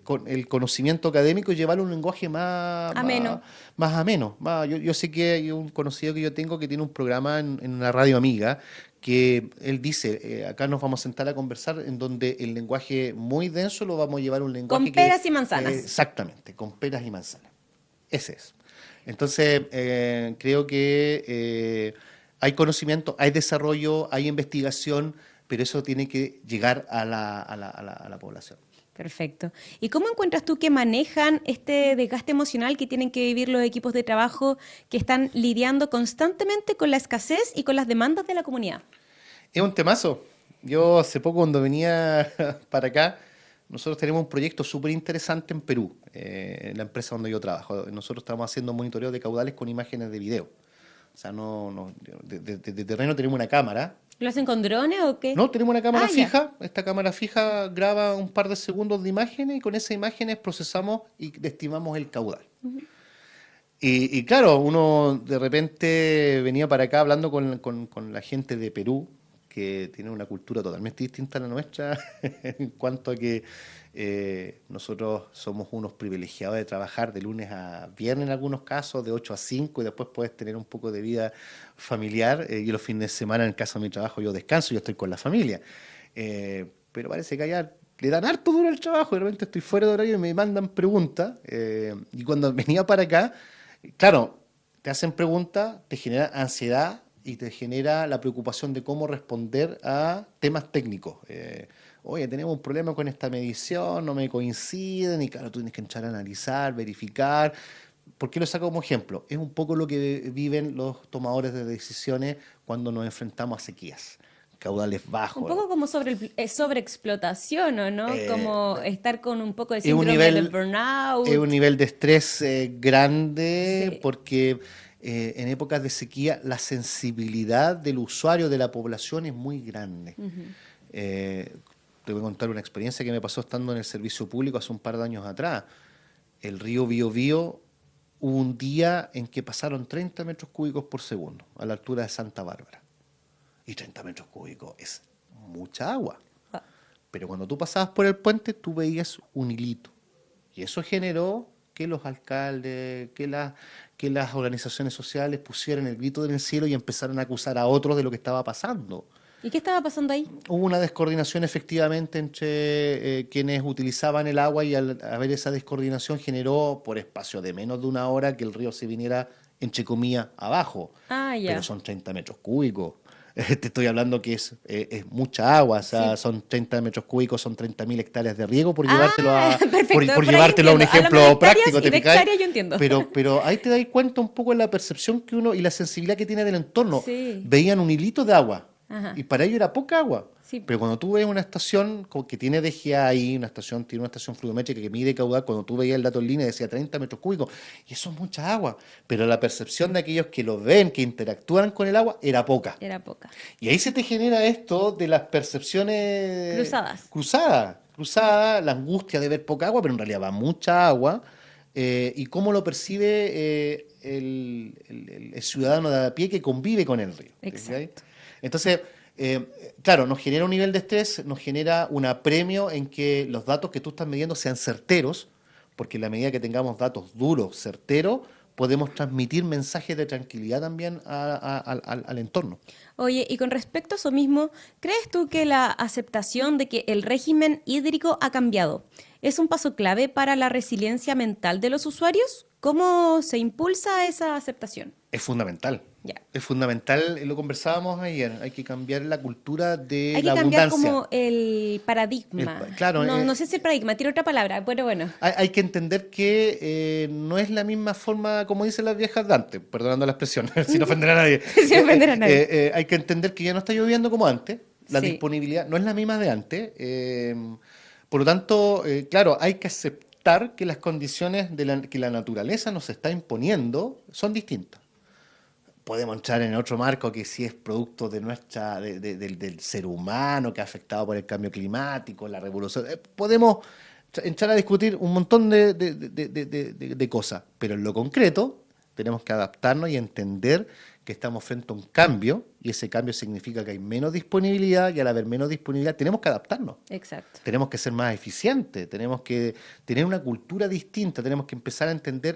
con el conocimiento académico, llevar un lenguaje Ameno. más ameno? Yo sé que hay un conocido que yo tengo que tiene un programa en una radio amiga que él dice, acá nos vamos a sentar a conversar en donde el lenguaje muy denso lo vamos a llevar a un lenguaje Con peras y manzanas. exactamente, con peras y manzanas. Ese es. Entonces, creo que hay conocimiento, hay desarrollo, hay investigación, pero eso tiene que llegar a la población. Perfecto. ¿Y cómo encuentras tú que manejan este desgaste emocional que tienen que vivir los equipos de trabajo que están lidiando constantemente con la escasez y con las demandas de la comunidad? Es un temazo. Yo hace poco cuando venía para acá, nosotros tenemos un proyecto súper interesante en Perú, en la empresa donde yo trabajo. Nosotros estamos haciendo monitoreo de caudales con imágenes de video. O sea, de terreno tenemos una cámara. ¿Lo hacen con drones o qué? No, tenemos una cámara Ya. fija. Esta cámara fija graba un par de segundos de imágenes y con esas imágenes procesamos y estimamos el caudal. Y claro, uno de repente venía para acá hablando con la gente de Perú, que tiene una cultura totalmente distinta a la nuestra, en cuanto a que nosotros somos unos privilegiados de trabajar de lunes a viernes en algunos casos, de 8 a 5, y después puedes tener un poco de vida familiar. Y los fines de semana, en el caso de mi trabajo, yo descanso, yo estoy con la familia. Pero parece que allá le dan harto duro al trabajo, de repente estoy fuera de horario y me mandan preguntas. Y cuando venía para acá, claro, te hacen preguntas, te genera ansiedad y te genera la preocupación de cómo responder a temas técnicos. Oye, tenemos un problema con esta medición, no me coinciden, y claro, tú tienes que entrar a analizar, verificar. ¿Por qué lo saco como ejemplo? Es un poco lo que viven los tomadores de decisiones cuando nos enfrentamos a sequías, caudales Un bajos. poco como sobreexplotación, ¿o no? Eh, Como estar con un poco de es un síndrome de nivel, es un burnout. nivel de estrés grande Sí. porque en épocas de sequía la sensibilidad del usuario, de la población es muy grande. Ujú. Eh, Te voy a contar una experiencia que me pasó estando en el servicio público hace un par de años atrás. El río Biobío hubo un día en que pasaron 30 metros cúbicos por segundo a la altura de Santa Bárbara. Y 30 metros cúbicos es mucha agua. Ah, Pero cuando tú pasabas por el puente, tú veías un hilito. Y eso generó que los alcaldes, que las organizaciones sociales pusieran el grito en el cielo y empezaran a acusar a otros de lo que estaba pasando. ¿Y qué estaba pasando ahí? Hubo una descoordinación efectivamente entre quienes utilizaban el agua y al haber esa descoordinación generó por espacio de menos de una hora que el río se viniera, entre comillas, abajo. Ah, Pero ya. son 30 metros cúbicos. Te estoy hablando que es mucha agua, o Sí. sea, son 30 metros cúbicos, son 30.000 hectáreas de riego, por Ah, llevártelo a, perfecto. por Por ahí llevártelo a un entiendo. Háblame de ejemplo hectáreas práctico, y ¿te de fijas? hectáreas yo entiendo. Pero ahí te das cuenta un poco de la percepción que uno y la sensibilidad que tiene del entorno. Sí. Veían un hilito de agua Ajá. y para ellos era poca agua. Sí. Pero cuando tú ves una estación que tiene DGA ahí, tiene una estación fluidométrica que mide caudal, cuando tú veías el dato en línea decía 30 metros cúbicos, y eso es mucha agua. Pero la percepción de aquellos que lo ven, que interactúan con el agua, era poca. Era poca. Y ahí se te genera esto de las percepciones Cruzadas. la angustia de ver poca agua, pero en realidad va mucha agua, y cómo lo percibe el ciudadano de a pie que convive con el río. ¿Te fijas? Exacto. Entonces, claro, nos genera un nivel de estrés, nos genera un apremio en que los datos que tú estás midiendo sean certeros, porque en la medida que tengamos datos duros, certeros, podemos transmitir mensajes de tranquilidad también al entorno. Oye, y con respecto a eso mismo, ¿crees tú que la aceptación de que el régimen hídrico ha cambiado es un paso clave para la resiliencia mental de los usuarios? ¿Cómo se impulsa esa aceptación? Es fundamental. Ya. Es fundamental, lo conversábamos ayer, hay que cambiar la cultura de Hay la que cambiar abundancia. como el paradigma. Claro, No, no sé si el paradigma, tiene otra palabra, pero bueno. hay que entender que no es la misma forma, como dicen las viejas de antes, perdonando la expresión, sin ofender a nadie. Sin ofender a nadie. Hay que entender que ya no está lloviendo como antes, la Sí. disponibilidad no es la misma de antes. Por lo tanto, claro, hay que aceptar que las condiciones que la naturaleza nos está imponiendo son distintas. Podemos entrar en otro marco que si es producto de del ser humano que ha afectado por el cambio climático, la revolución. Podemos entrar a discutir un montón de cosas, pero en lo concreto tenemos que adaptarnos y entender que estamos frente a un cambio y ese cambio significa que hay menos disponibilidad y al haber menos disponibilidad tenemos que adaptarnos. Exacto. Tenemos que ser más eficientes, tenemos que tener una cultura distinta, tenemos que empezar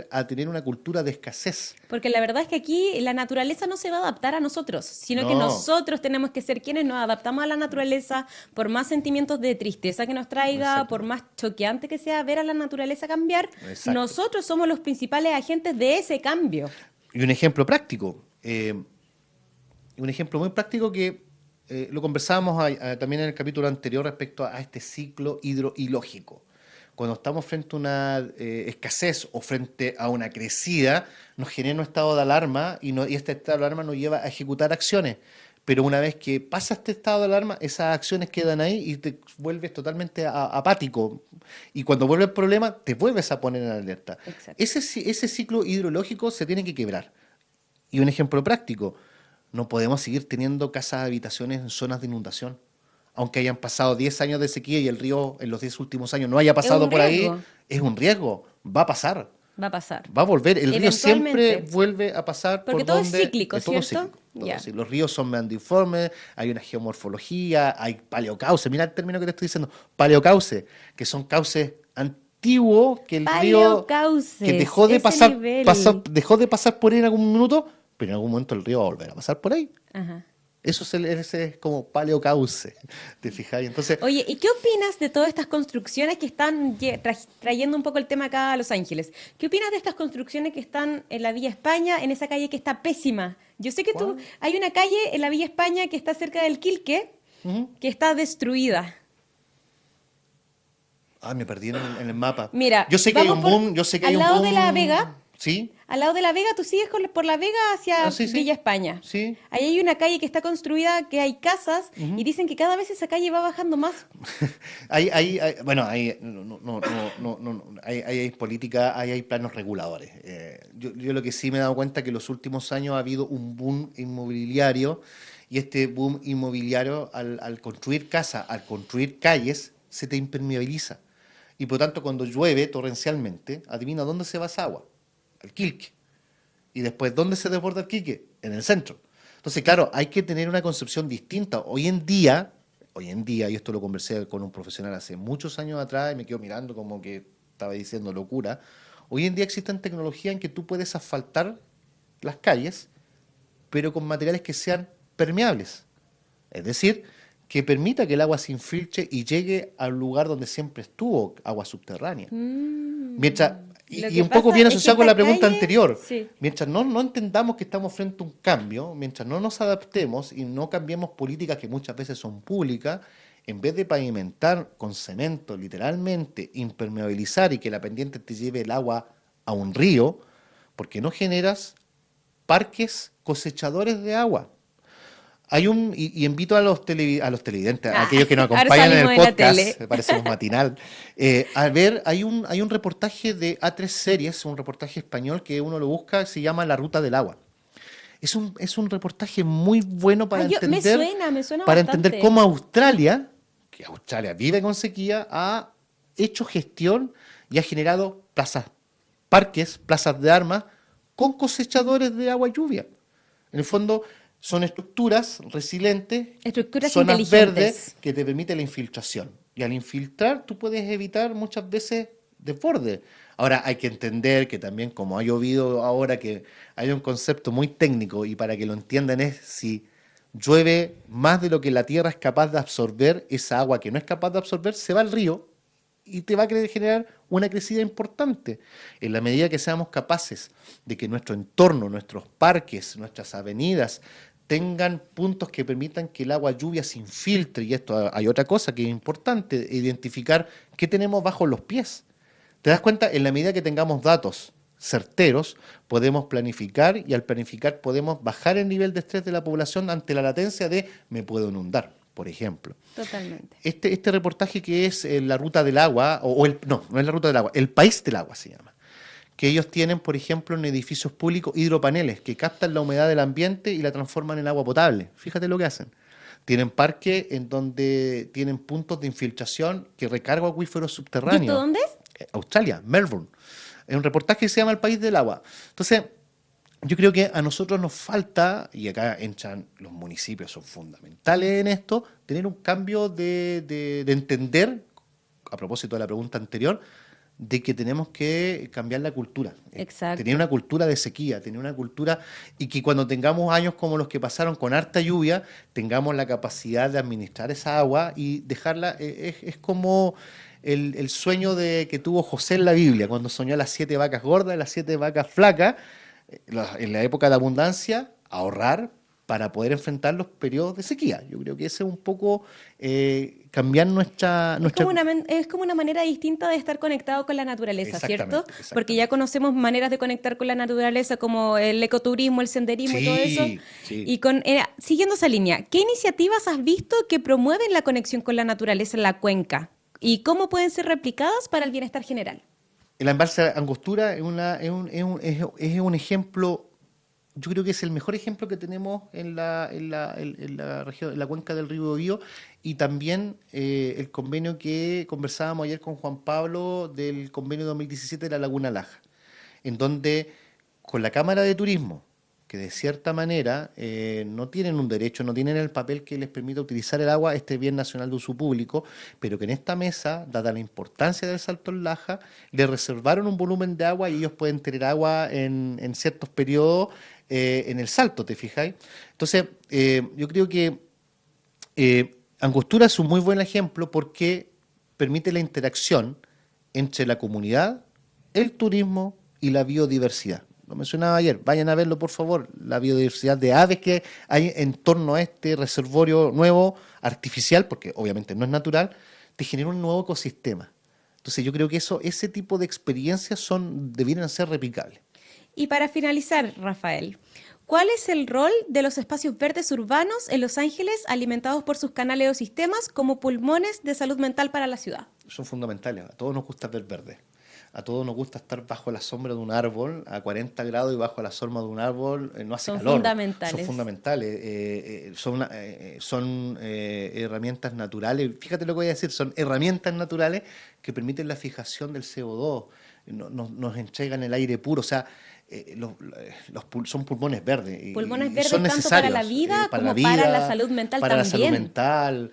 a tener una cultura de escasez. Porque la verdad es que aquí la naturaleza no se va a adaptar a nosotros, sino que No. nosotros tenemos que ser quienes nos adaptamos a la naturaleza, por más sentimientos de tristeza que nos traiga, Exacto. por más choqueante que sea ver a la naturaleza cambiar, Exacto. nosotros somos los principales agentes de ese cambio. Y un ejemplo práctico, un ejemplo muy práctico que lo conversábamos también en el capítulo anterior respecto a este ciclo hidroilógico. Cuando estamos frente a una escasez o frente a una crecida, nos genera un estado de alarma y este estado de alarma nos lleva a ejecutar acciones. Pero una vez que pasa este estado de alarma, esas acciones quedan ahí y te vuelves totalmente apático. Y cuando vuelve el problema, te vuelves a poner en alerta. Exacto. Ese ciclo hidrológico se tiene que quebrar. Y un ejemplo práctico, no podemos seguir teniendo casas, habitaciones en zonas de inundación. Aunque hayan pasado 10 años de sequía y el río en los 10 últimos años no haya pasado un por ahí, riesgo. es un riesgo, va a pasar. Va a pasar. Va a volver, el río siempre Eventualmente. vuelve a pasar Porque por todo es donde... cíclico, todo ¿cierto? cíclico, todo Ya. cíclico. Los ríos son meandiformes, hay una geomorfología, hay paleocauce. Mira el término que te estoy diciendo, paleocauce, que son cauces antiguos que el río Paleocauces, que dejó de ese nivel. dejó de pasar por ahí en algún minuto, pero en algún momento el río va a volver a pasar por ahí. Ajá. Eso ese es como paleocauce, ¿te fijáis? Entonces, Oye, ¿y qué opinas de todas estas construcciones que están trayendo un poco el tema acá a Los Ángeles? ¿Qué opinas de estas construcciones que están en la Villa España, en esa calle que está pésima, Yo sé que ¿Cuál? hay una calle en la Villa España que está cerca del Quilque, Ujú. que está destruida. Ah, me perdí en el mapa. Mira, Yo sé que hay vamos un por boom, yo sé que hay al un lado de La Vega. boom. ¿Sí? Al lado de La Vega, tú sigues por La Vega Ah, hacia sí, Villa sí. España. Sí. Ahí hay una calle que está construida, que hay casas, y Ujú. dicen que cada vez esa calle va bajando más. Bueno, hay política, hay planos reguladores. Yo lo que sí me he dado cuenta que en los últimos años ha habido un boom inmobiliario y este boom inmobiliario al construir casas, al construir calles, se te impermeabiliza. Y por lo tanto, cuando llueve torrencialmente, adivina dónde se va esa agua, al Quilque. Y después, ¿dónde se desborda el Quique? En el centro. Entonces, claro, hay que tener una concepción distinta. Hoy en día, y esto lo conversé con un profesional hace muchos años atrás y me quedo mirando como que estaba diciendo locura. Hoy en día existen tecnologías en que tú puedes asfaltar las calles, pero con materiales que sean permeables. Es decir, que permita que el agua se infiltre y llegue al lugar donde siempre estuvo, agua subterránea. Mientras, Lo y que un poco pasa viene es que asociado con esta la pregunta calle, anterior, sí. mientras no entendamos que estamos frente a un cambio, mientras no nos adaptemos y no cambiemos políticas que muchas veces son públicas, en vez de pavimentar con cemento, literalmente, impermeabilizar y que la pendiente te lleve el agua a un río, porque no generas parques cosechadores de agua. Y invito a a los televidentes, a Ah, aquellos que nos ahora acompañan en el salimos en la podcast, tele. me parece un matinal, a ver, hay un reportaje de A3 Series, un reportaje español que uno lo busca, se llama La Ruta del Agua. Es un reportaje muy bueno Ah, me suena para entender bastante. cómo Australia, que Australia vive con sequía, ha hecho gestión y ha generado plazas, parques, plazas de armas con cosechadores de agua y lluvia. En el fondo son estructuras resilientes, Estructuras zonas verdes inteligentes. que te permiten la infiltración. Y al infiltrar tú puedes evitar muchas veces desborde. Ahora hay que entender que también como ha llovido ahora que hay un concepto muy técnico y para que lo entiendan es si llueve más de lo que la tierra es capaz de absorber, esa agua que no es capaz de absorber se va al río y te va a generar una crecida importante. En la medida que seamos capaces de que nuestro entorno, nuestros parques, nuestras avenidas tengan puntos que permitan que el agua lluvia se infiltre, y esto hay otra cosa que es importante, identificar qué tenemos bajo los pies. ¿Te das cuenta? En la medida que tengamos datos certeros, podemos planificar y al planificar podemos bajar el nivel de estrés de la población ante la latencia de me puedo inundar, por ejemplo. Totalmente. Este reportaje que es la ruta del agua, no es la ruta del agua, el país del agua se llama, que ellos tienen, por ejemplo, en edificios públicos hidropaneles que captan la humedad del ambiente y la transforman en agua potable. Fíjate lo que hacen. Tienen parques en donde tienen puntos de infiltración que recargan acuíferos ¿Y esto subterráneos. dónde es? Australia, Melbourne. Es un reportaje que se llama El País del Agua. Entonces, yo creo que a nosotros nos falta, y acá entran los municipios, son fundamentales en esto, tener un cambio de entender, a propósito de la pregunta anterior, de que tenemos que cambiar la cultura. Tener Exacto. una cultura de sequía, tener una cultura y que cuando tengamos años como los que pasaron con harta lluvia, tengamos la capacidad de administrar esa agua y dejarla, es como el sueño que tuvo José en la Biblia, cuando soñó las 7 vacas gordas y las 7 vacas flacas, en la época de abundancia, ahorrar para poder enfrentar los periodos de sequía. Yo creo que ese es un poco cambiar nuestra. Es como una manera distinta de estar conectado con la naturaleza, ¿cierto? Exactamente, Porque ya exactamente. conocemos maneras de conectar con la naturaleza como el ecoturismo, el senderismo y todo eso. Sí, sí. Y siguiendo esa línea, ¿qué iniciativas has visto que promueven la conexión con la naturaleza en la cuenca? ¿Y cómo pueden ser replicadas para el bienestar general? El embalse Angostura es un ejemplo, yo creo que es el mejor ejemplo que tenemos en la región, en la cuenca del río Biobío, y también el convenio que conversábamos ayer con Juan Pablo del convenio 2017 de la Laguna Laja, en donde con la Cámara de Turismo, que de cierta manera no tienen un derecho, no tienen el papel que les permita utilizar el agua, este bien nacional de uso público, pero que en esta mesa, dada la importancia del Salto en Laja, le reservaron un volumen de agua y ellos pueden tener agua en ciertos periodos en el Salto, ¿te fijáis? Entonces, yo creo que Angostura es un muy buen ejemplo porque permite la interacción entre la comunidad, el turismo y la biodiversidad. lo mencionaba ayer, vayan a verlo por favor, la biodiversidad de aves que hay en torno a este reservorio nuevo, artificial, porque obviamente no es natural, te genera un nuevo ecosistema. Entonces yo creo que ese tipo de experiencias debieran ser replicables. Y para finalizar, Rafael, ¿cuál es el rol de los espacios verdes urbanos en Los Ángeles alimentados por sus canales o sistemas como pulmones de salud mental para la ciudad? Son fundamentales, a todos nos gusta ver verde. A todos nos gusta estar bajo la sombra de un árbol a 40 grados y bajo la sombra de un árbol no hace calor. Fundamentales. Son fundamentales. Son herramientas naturales. Fíjate lo que voy a decir, son herramientas naturales que permiten la fijación del CO2, nos entregan el aire puro, o sea, son pulmones verdes. Pulmones y verdes son tanto para la vida como para la salud mental también. Para la salud mental.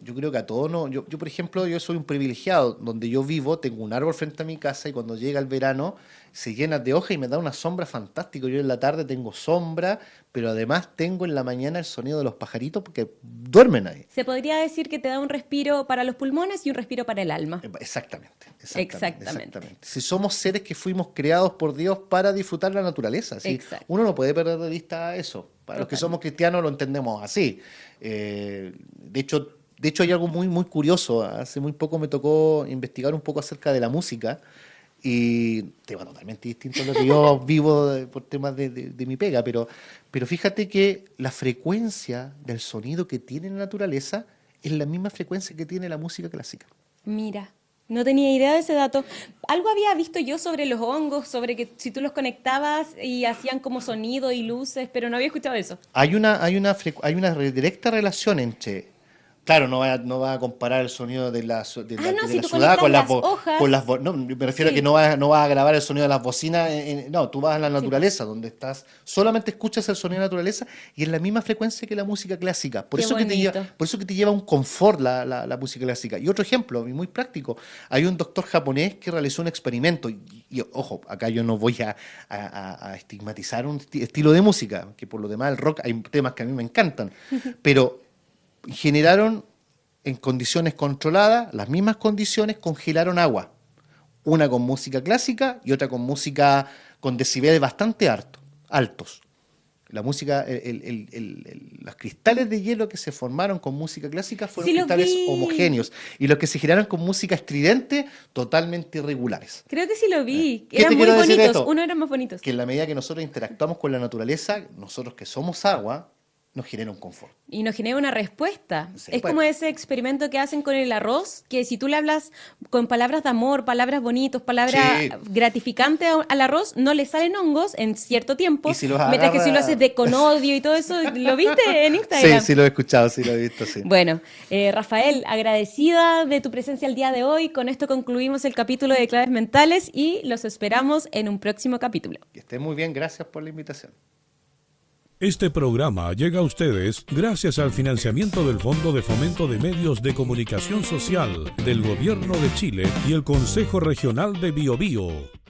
Yo creo que a todos no. Yo, por ejemplo, yo soy un privilegiado. Donde yo vivo, tengo un árbol frente a mi casa y cuando llega el verano se llena de hojas y me da una sombra fantástica. Yo en la tarde tengo sombra, pero además tengo en la mañana el sonido de los pajaritos porque duermen ahí. Se podría decir que te da un respiro para los pulmones y un respiro para el alma. Exactamente. Exactamente. Si somos seres que fuimos creados por Dios para disfrutar la naturaleza, ¿sí? Uno no puede perder de vista eso. Para los que somos cristianos lo entendemos así. De hecho hay algo muy, muy curioso. Hace muy poco me tocó investigar un poco acerca de la música y tema totalmente distinto a lo que yo vivo por temas de mi pega, pero fíjate que la frecuencia del sonido que tiene la naturaleza es la misma frecuencia que tiene la música clásica. Mira, no tenía idea de ese dato. Algo había visto yo sobre los hongos, sobre que si tú los conectabas y hacían como sonido y luces, pero no había escuchado eso. Hay una directa relación entre... Claro, no va a comparar el sonido de la ciudad con las hojas. No, me refiero a que no vas a grabar el sonido de las bocinas. No, tú vas a la naturaleza, donde estás. Solamente escuchas el sonido de la naturaleza y es la misma frecuencia que la música clásica. Por eso que te lleva un confort la música clásica. Y otro ejemplo, muy práctico. Hay un doctor japonés que realizó un experimento. Y ojo, acá yo no voy a estigmatizar un estilo de música, que por lo demás el rock hay temas que a mí me encantan. Pero generaron en condiciones controladas, las mismas condiciones, congelaron agua. Una con música clásica y otra con música con decibeles bastante altos. La música, los cristales de hielo que se formaron con música clásica fueron cristales homogéneos. Y los que se generaron con música estridente, totalmente irregulares. Creo que sí lo vi. Eran muy bonitos. Uno eran más bonitos. Que en la medida que nosotros interactuamos con la naturaleza, nosotros que somos agua, nos genera un confort. Y nos genera una respuesta. Sí, es como ese experimento que hacen con el arroz, que si tú le hablas con palabras de amor, palabras bonitas, palabras gratificantes al arroz, no le salen hongos en cierto tiempo, mientras que si lo haces con odio y todo eso, ¿lo viste en Instagram? Sí, lo he escuchado, sí lo he visto, sí. Bueno, Rafael, agradecida de tu presencia el día de hoy. Con esto concluimos el capítulo de Claves Mentales y los esperamos en un próximo capítulo. Que estén muy bien, gracias por la invitación. Este programa llega a ustedes gracias al financiamiento del Fondo de Fomento de Medios de Comunicación Social del Gobierno de Chile y el Consejo Regional de Biobío.